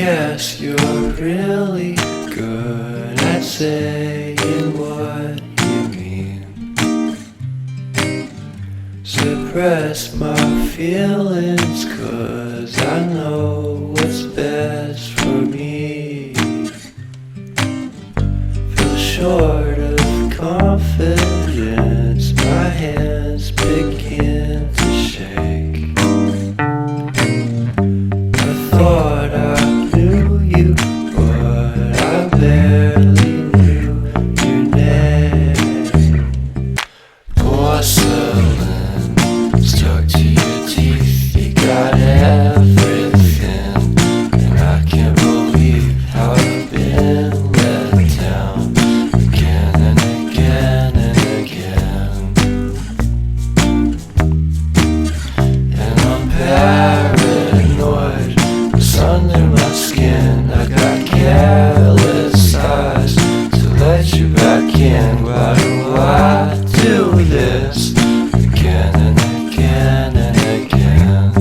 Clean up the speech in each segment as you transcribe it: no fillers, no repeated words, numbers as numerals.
guess you're really good at saying what you mean. Suppress my feelings 'cause I know what's best for me. Feel short of confidence, my hands begin to shake. I thought I knew you, but I barely knew your name. Porcelain stuck to your teeth, you got everything, and I can't believe how I've been let down again and again and again. And I'm paranoid, it's under my skin. I got careless eyes to let you back in. Why do I do this again and again and again?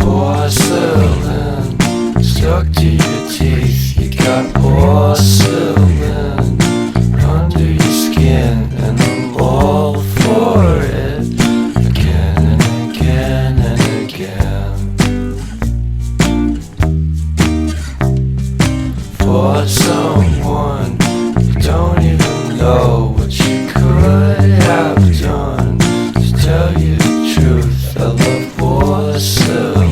Porcelain stuck to your teeth, you got porcelain under your skin, and I'm all for it again and again and again. For someone you don't even know what you could have done. To tell you the truth, I love porcelain.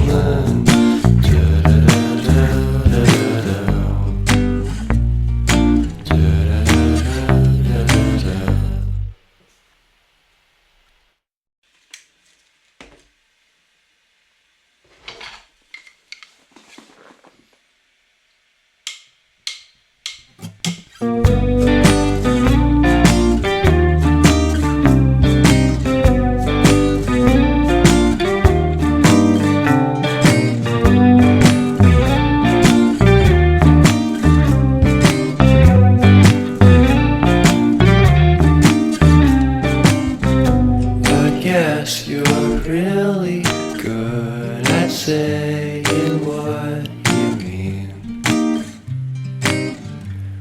Guess you're really good at saying what you mean.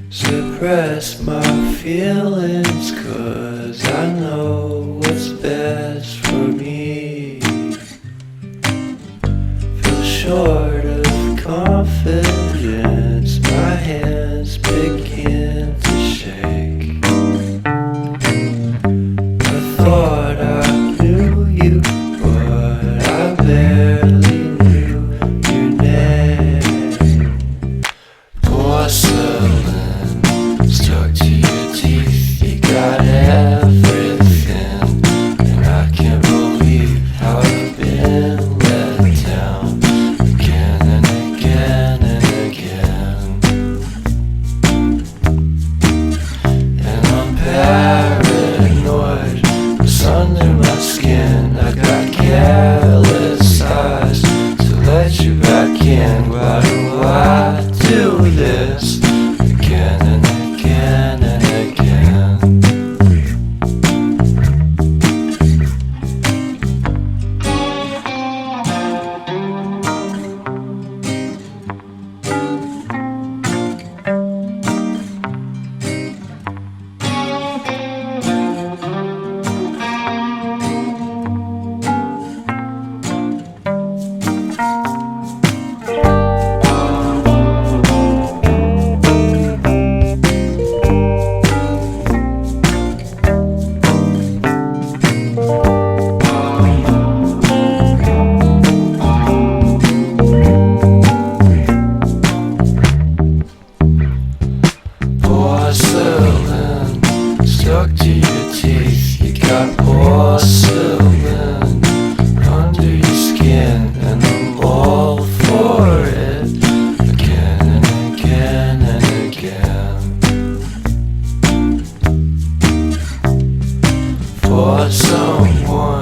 Suppress my feelings 'cause I know what's best for me. Feel short of confidence, my hands begin to shake. I thought I knew you, but I barely knew your name. Porcelain stuck to your teeth, you got everything, and I can't believe how I've been let down again and again and for someone.